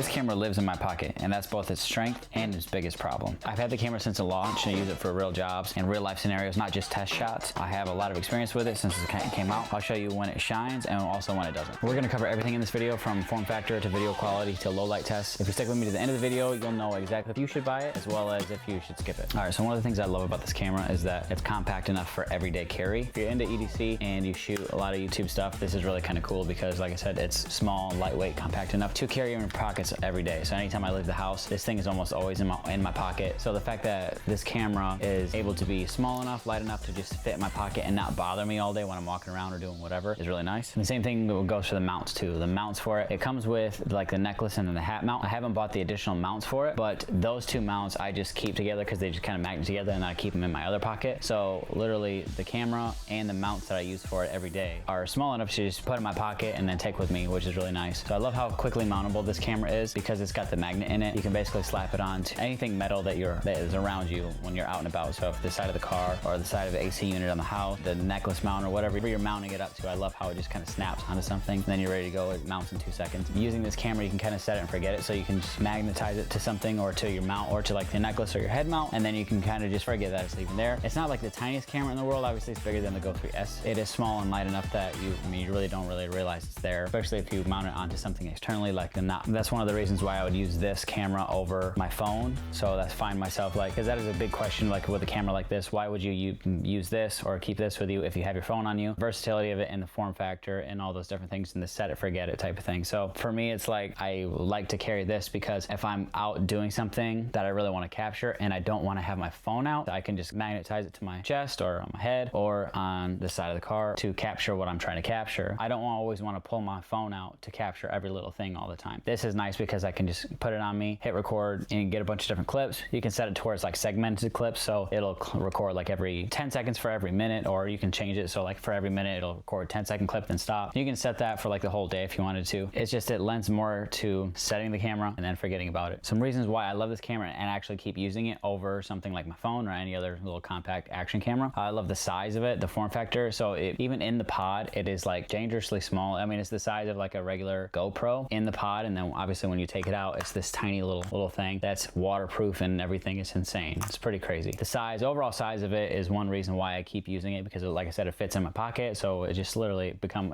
This camera lives in my pocket, and that's both its strength and its biggest problem. I've had the camera since it launched and I use it for real jobs and real life scenarios, not just test shots. I have a lot of experience with it since it came out. I'll show you when it shines and also when it doesn't. We're gonna cover everything in this video, from form factor to video quality to low light tests. If you stick with me to the end of the video, you'll know exactly if you should buy it as well as if you should skip it. All right, so one of the things I love about this camera is that it's compact enough for everyday carry. If you're into EDC and you shoot a lot of YouTube stuff, this is really kind of cool because, like I said, it's small, lightweight, compact enough to carry in your pockets every day. So anytime I leave the house, this thing is almost always in my pocket. So the fact that this camera is able to be small enough, light enough to just fit in my pocket and not bother me all day when I'm walking around or doing whatever is really nice. And the same thing goes for the mounts too. The mounts for it comes with like the necklace and then the hat mount. I haven't bought the additional mounts for it, but those two mounts I just keep together because they just kind of magnet together, and I keep them in my other pocket. So literally the camera and the mounts that I use for it every day are small enough to just put in my pocket and then take with me, which is really nice. So I love how quickly mountable this camera is because it's got the magnet in it. You can basically slap it on to anything metal that is around you when you're out and about. So if the side of the car or the side of the AC unit on the house, the necklace mount or whatever you're mounting it up to, I love how it just kind of snaps onto something and then you're ready to go. It mounts in 2 seconds. Using this camera, you can kind of set it and forget it. So you can just magnetize it to something or to your mount or to like the necklace or your head mount, and then you can kind of just forget that it's even there. It's not like the tiniest camera in the world. Obviously it's bigger than the Go 3S. It is small and light enough that you really don't realize it's there, especially if you mount it onto something externally like the knot. That's one of the reasons why I would use this camera over my phone. So that's fine myself, like, because that is a big question, like with a camera like this, why would you use this or keep this with you if you have your phone on you? Versatility of it and the form factor and all those different things and the set it, forget it type of thing. So for me, it's like I like to carry this because if I'm out doing something that I really want to capture and I don't want to have my phone out, I can just magnetize it to my chest or on my head or on the side of the car to capture what I'm trying to capture. I don't always want to pull my phone out to capture every little thing all the time. This is nice because I can just put it on me, hit record, and get a bunch of different clips. You can set it to where it's like segmented clips, so it'll record like every 10 seconds for every minute, or you can change it so like for every minute it'll record 10-second clip then stop. You can set that for like the whole day if you wanted to. It's just, it lends more to setting the camera and then forgetting about it. Some reasons why I love this camera and actually keep using it over something like my phone or any other little compact action camera. I love the size of it, the form factor. So even in the pod, it is like dangerously small. I mean, it's the size of like a regular GoPro in the pod, and then obviously when you take it out, it's this tiny little thing that's waterproof and everything. Is insane. It's pretty crazy. The overall size of it is one reason why I keep using it, because like I said, it fits in my pocket, so it just literally become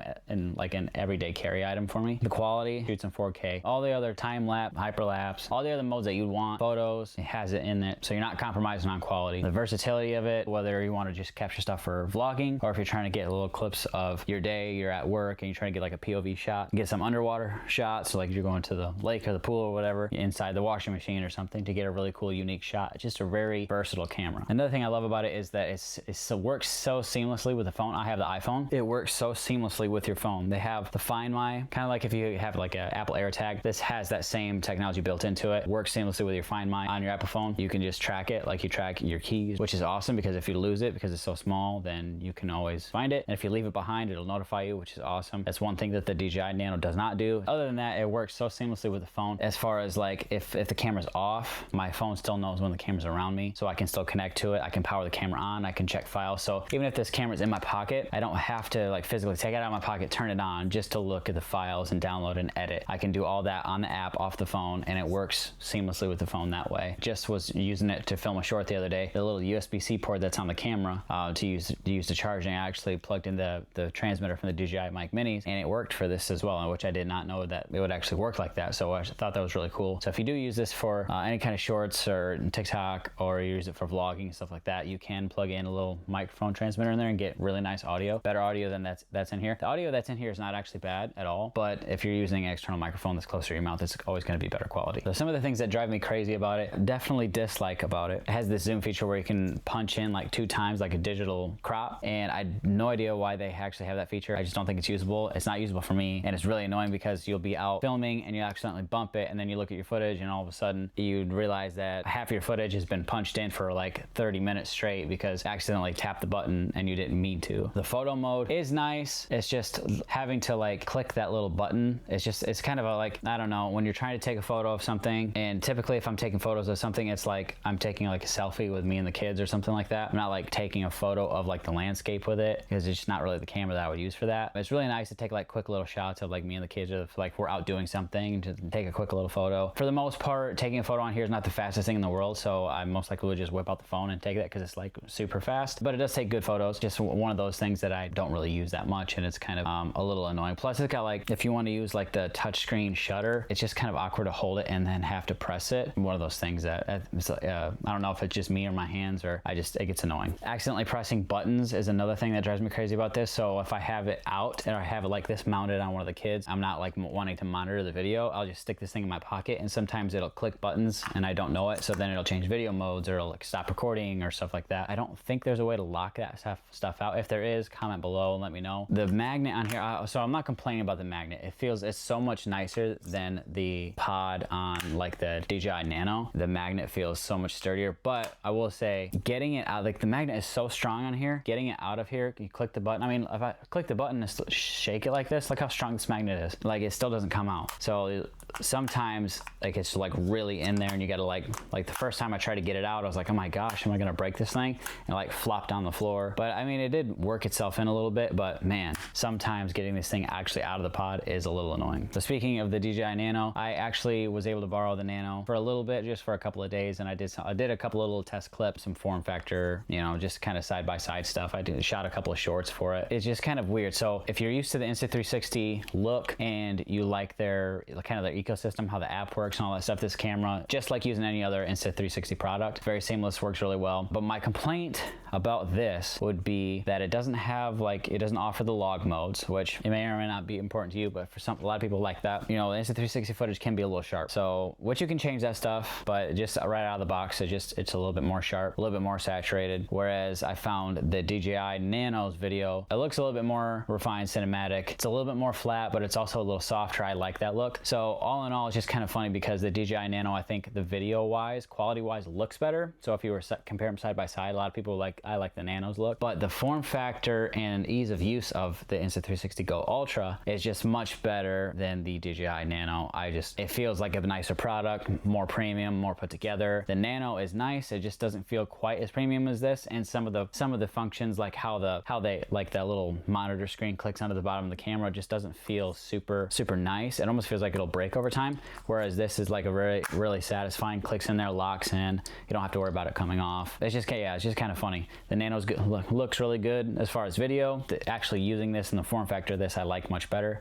like an everyday carry item for me. The quality shoots in 4K. All the other time lapse, hyperlapse, all the other modes that you'd want, photos, it has it in it, so you're not compromising on quality. The versatility of it, whether you want to just capture stuff for vlogging or if you're trying to get little clips of your day, you're at work and you're trying to get like a POV shot, get some underwater shots, so like you're going to the lake or the pool or whatever, inside the washing machine or something, to get a really cool unique shot. It's just a very versatile camera. Another thing I love about it is that it works so seamlessly with the phone. I have the iPhone. It works so seamlessly with your phone. They have the Find My, kind of like if you have like an Apple AirTag, this has that same technology built into it. Works seamlessly with your Find My on your Apple phone. You can just track it like you track your keys, which is awesome because if you lose it because it's so small, then you can always find it. And if you leave it behind, it'll notify you, which is awesome. That's one thing that the DJI Nano does not do. Other than that, it works so seamlessly with the phone. As far as like if the camera's off, my phone still knows when the camera's around me, so I can still connect to it. I can power the camera on, I can check files. So even if this camera's in my pocket, I don't have to like physically take it out of my pocket, turn it on just to look at the files and download and edit. I can do all that on the app off the phone, and it works seamlessly with the phone that way. Just was using it to film a short the other day. The little USB-C port that's on the camera to use to charge, and I actually plugged in the transmitter from the DJI Mic Minis, and it worked for this as well, which I did not know that it would actually work like that. So I thought that was really cool. So if you do use this for any kind of shorts or TikTok, or you use it for vlogging and stuff like that, you can plug in a little microphone transmitter in there and get really nice audio, better audio than that's in here. The audio that's in here is not actually bad at all, but if you're using an external microphone that's closer to your mouth, it's always going to be better quality. So some of the things that drive me crazy about it, definitely dislike about it, it has this zoom feature where you can punch in like 2 times like a digital crop, and I had no idea why they actually have that feature. I just don't think it's usable. It's not usable for me, and it's really annoying because you'll be out filming and you accidentally bump it, and then you look at your footage and all of a sudden you'd realize that half of your footage has been punched in for like 30 minutes straight because accidentally tapped the button and you didn't mean to. The photo mode is nice. It's just having to like click that little button. It's kind of a like, I don't know, when you're trying to take a photo of something, and typically if I'm taking photos of something, it's like I'm taking like a selfie with me and the kids or something like that. I'm not like taking a photo of like the landscape with it because it's just not really the camera that I would use for that. But it's really nice to take like quick little shots of like me and the kids, or if like we're out doing something, to take a quick little photo. For the most part, taking a photo on here is not the fastest thing in the world, so I most likely would just whip out the phone and take that because it's like super fast, but it does take good photos. Just one of those things that I don't really use that much, and it's kind of a little annoying. Plus it's got like, if you want to use like the touchscreen shutter, it's just kind of awkward to hold it and then have to press it. One of those things that I don't know if it's just me or my hands, or it gets annoying. Accidentally pressing buttons is another thing that drives me crazy about this. So if I have it out and I have it like this mounted on one of the kids, I'm not like wanting to monitor the video, I'll just stick this thing in my pocket, and sometimes it'll click buttons and I don't know it, so then it'll change video modes or it'll like stop recording or stuff like that. I don't think there's a way to lock that stuff out. If there is, comment below and let me know. The magnet on here, so I'm not complaining about the magnet. It's so much nicer than the pod on like the DJI Nano. The magnet feels so much sturdier, but I will say getting it out, like the magnet is so strong on here, getting it out of here, you click the button. I mean, if I click the button and shake it like this, look how strong this magnet is. Like it still doesn't come out. So sometimes like it's like really in there and you gotta like the first time I tried to get it out, I was like, oh my gosh, am I gonna break this thing? And like flopped on the floor. But I mean, it did work itself in a little bit, but man, sometimes getting this thing actually out of the pod is a little annoying. So speaking of the DJI Nano, I actually was able to borrow the Nano for a little bit, just for a couple of days, and I did a couple of little test clips, some form factor, you know, just kind of side-by-side stuff. I shot a couple of shorts for it. It's just kind of weird. So if you're used to the Insta360 look and you like their kind of their ecosystem, how the app works and all that stuff, this camera, just like using any other Insta360 product, very seamless, works really well. But my complaint about this would be that it doesn't have it doesn't offer the log modes, which it may or may not be important to you, but for a lot of people like that. You know, the Insta360 footage can be a little sharp, so which you can change that stuff, but just right out of the box, it's a little bit more sharp, a little bit more saturated. Whereas I found the DJI Nano's video, it looks a little bit more refined, cinematic. It's a little bit more flat, but it's also a little softer. I like that look. So all in all, it's just kind of funny because the DJI Nano, I think the video wise, quality wise, looks better. So if you were compare them side by side, a lot of people I like the Nano's look, but the form factor and ease of use of the Insta360 Go Ultra is just much better than the DJI Nano. It feels like a nicer product, more premium, more put together. The Nano is nice. It just doesn't feel quite as premium as this, and some of the functions, like how they like that little monitor screen clicks onto the bottom of the camera, just doesn't feel super nice. It almost feels like it'll break over time, whereas this is like a really satisfying, clicks in there, locks in, you don't have to worry about it coming off. It's just kind of funny. The Nano's good, looks really good as far as video. Actually using this in the form factor of this, I like much better.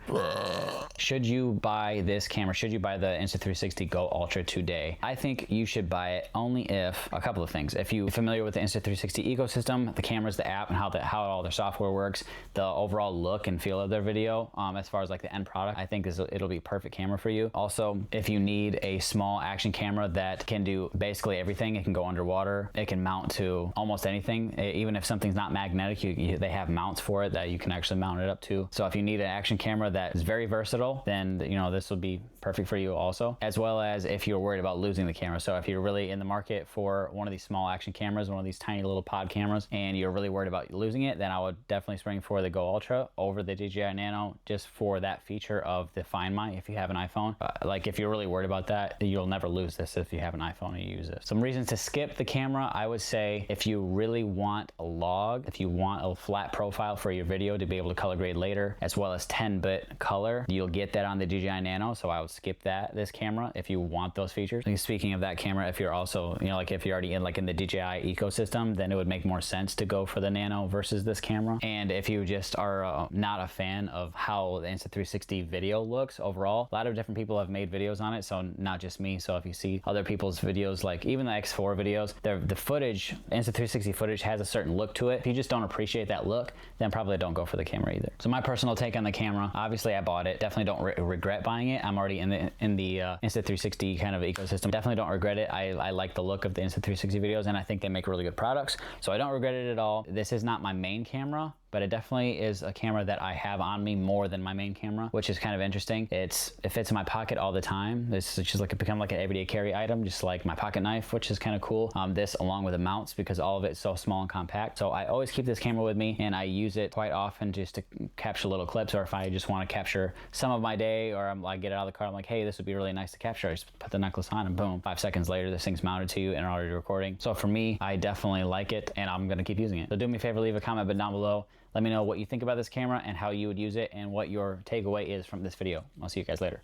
Should you buy this camera? Should you buy the Insta360 Go Ultra today? I think you should buy it only if a couple of things. If you're familiar with the Insta360 ecosystem, the cameras, the app, and how all their software works, the overall look and feel of their video, as far as like the end product, I think it'll be a perfect camera for you. Also, if you need a small action camera that can do basically everything, it can go underwater, it can mount to almost anything. Even if something's not magnetic, they have mounts for it that you can actually mount it up to. So if you need an action camera that is very versatile, then this will be perfect for you also. As well as if you're worried about losing the camera. So if you're really in the market for one of these small action cameras, one of these tiny little pod cameras, and you're really worried about losing it, then I would definitely spring for the Go Ultra over the DJI Nano, just for that feature of the Find My if you have an iPhone. Like if you're really worried about that, you'll never lose this if you have an iPhone and you use it. Some reasons to skip the camera, I would say if you really want a log, if you want a flat profile for your video to be able to color grade later, as well as 10-bit color, you'll get that on the DJI Nano, so I would skip this camera if you want those features. And speaking of that camera, if you're also, like if you're already in the DJI ecosystem, then it would make more sense to go for the Nano versus this camera. And if you just are not a fan of how the Insta360 video looks overall, a lot of different people have made videos on it, so not just me. So if you see other people's videos, like even the X4 videos, the footage, Insta360 footage has a certain look to it. If you just don't appreciate that look, then probably don't go for the camera either. So my personal take on the camera, obviously I bought it, definitely don't regret buying it. I'm already in the Insta360 kind of ecosystem. Definitely don't regret it. I like the look of the Insta360 videos, and I think they make really good products, so I don't regret it at all. This is not my main camera, but it definitely is a camera that I have on me more than my main camera, which is kind of interesting. It fits in my pocket all the time. This is just become like an everyday carry item, just like my pocket knife, which is kind of cool. This along with the mounts, because all of it is so small and compact. So I always keep this camera with me, and I use it quite often just to capture little clips, or if I just want to capture some of my day, or I get it out of the car, I'm like, hey, this would be really nice to capture. I just put the necklace on and boom, 5 seconds later, this thing's mounted to you and already recording. So for me, I definitely like it, and I'm gonna keep using it. So do me a favor, leave a comment down below. Let me know what you think about this camera and how you would use it and what your takeaway is from this video. I'll see you guys later.